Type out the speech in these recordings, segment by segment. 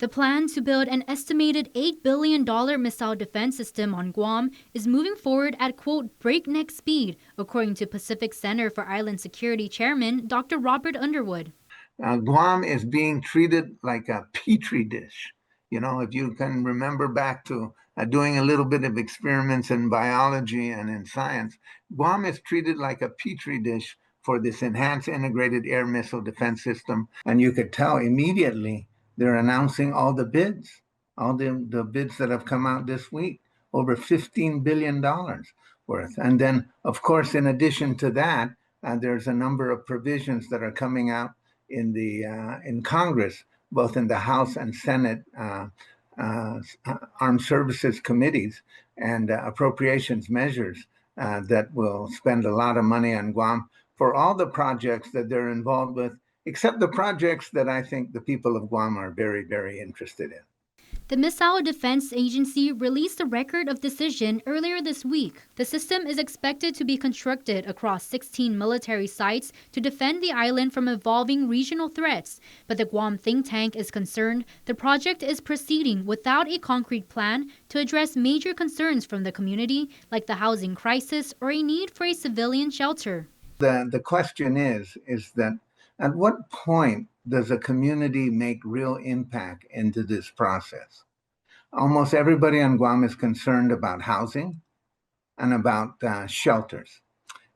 The plan to build an estimated $8 billion missile defense system on Guam is moving forward at, quote, breakneck speed, according to Pacific Center for Island Security Chairman Dr. Robert Underwood. Guam is being treated like a petri dish. If you can remember back to doing a little bit of experiments in biology and in science, Guam is treated like a petri dish for this enhanced integrated air missile defense system. And you could tell immediately they're announcing all the bids, all the bids that have come out this week, over $15 billion worth. And then, of course, in addition to that, there's a number of provisions that are coming out in Congress, both in the House and Senate Armed Services Committees and appropriations measures that will spend a lot of money on Guam for all the projects that they're involved with, except the projects that I think the people of Guam are very, very interested in. The Missile Defense Agency released a record of decision earlier this week. The system is expected to be constructed across 16 military sites to defend the island from evolving regional threats. But the Guam think tank is concerned the project is proceeding without a concrete plan to address major concerns from the community, like the housing crisis or a need for a civilian shelter. The question is that at what point does a community make real impact into this process? Almost everybody on Guam is concerned about housing and about shelters.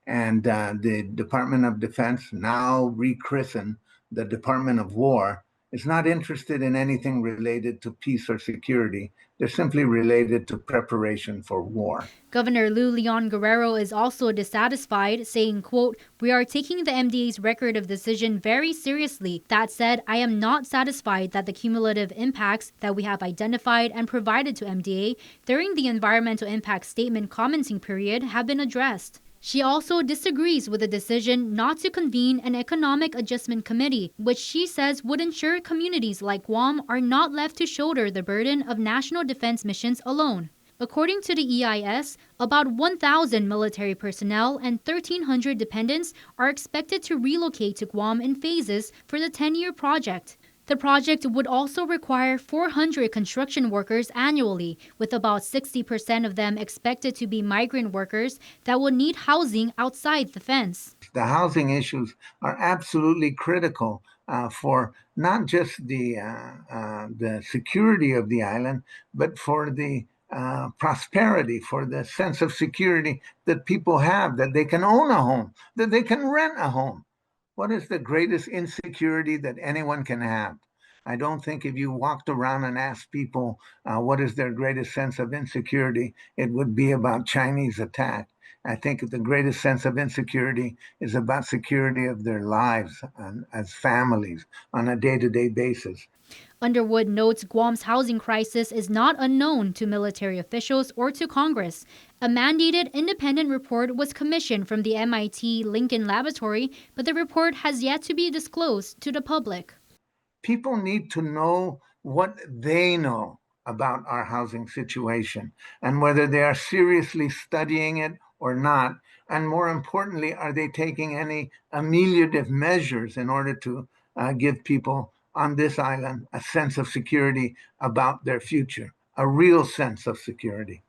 And the Department of Defense, now rechristened the Department of War, is not interested in anything related to peace or security. They're simply related to preparation for war. Governor Lou Leon Guerrero is also dissatisfied, saying, quote, "We are taking the MDA's record of decision very seriously. That said, I am not satisfied that the cumulative impacts that we have identified and provided to MDA during the environmental impact statement commenting period have been addressed." She also disagrees with the decision not to convene an economic adjustment committee, which she says would ensure communities like Guam are not left to shoulder the burden of national defense missions alone. According to the EIS, about 1,000 military personnel and 1,300 dependents are expected to relocate to Guam in phases for the 10-year project. The project would also require 400 construction workers annually, with about 60% of them expected to be migrant workers that would need housing outside the fence. The housing issues are absolutely critical for not just the security of the island, but for the prosperity, for the sense of security that people have, that they can own a home, that they can rent a home. What is the greatest insecurity that anyone can have? I don't think if you walked around and asked people what is their greatest sense of insecurity, it would be about Chinese attack. I think the greatest sense of insecurity is about security of their lives as families on a day-to-day basis. Underwood notes Guam's housing crisis is not unknown to military officials or to Congress. A mandated independent report was commissioned from the MIT Lincoln Laboratory, but the report has yet to be disclosed to the public. People need to know what they know about our housing situation and whether they are seriously studying it or not. And more importantly, are they taking any ameliorative measures in order to give people on this island a sense of security about their future, a real sense of security?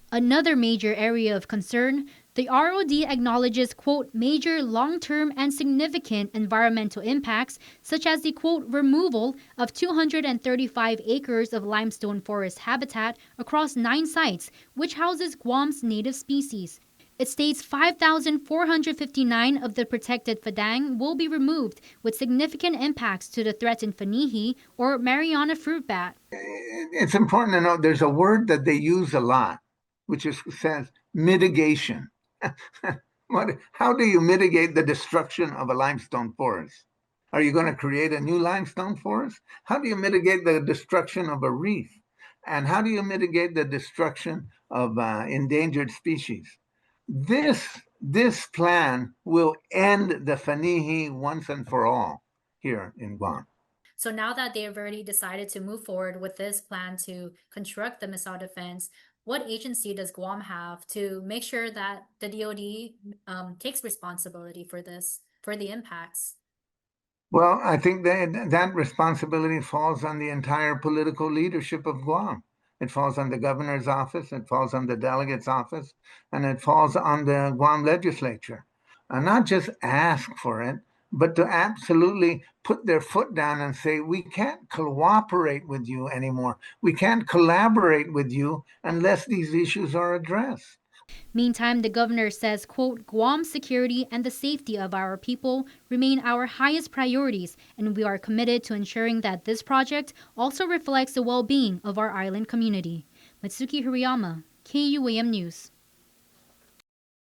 Another major area of concern, the ROD acknowledges, quote, major long-term and significant environmental impacts, such as the, quote, removal of 235 acres of limestone forest habitat across 9 sites, which houses Guam's native species. It states 5,459 of the protected fadang will be removed, with significant impacts to the threatened fanihi, or Mariana fruit bat. It's important to note there's a word that they use a lot, which says mitigation. How do you mitigate the destruction of a limestone forest? Are you going to create a new limestone forest? How do you mitigate the destruction of a reef? And how do you mitigate the destruction of endangered species? This plan will end the fanihi once and for all here in Guam. So now that they've already decided to move forward with this plan to construct the missile defense, what agency does Guam have to make sure that the DoD takes responsibility for this, for the impacts? Well, I think that responsibility falls on the entire political leadership of Guam. It falls on the governor's office, it falls on the delegate's office, and it falls on the Guam legislature. Not just ask for it, but to absolutely put their foot down and say, we can't cooperate with you anymore. We can't collaborate with you unless these issues are addressed. Meantime, the governor says, quote, Guam's security and the safety of our people remain our highest priorities, and we are committed to ensuring that this project also reflects the well-being of our island community. Mitsuki Hirayama, KUAM News.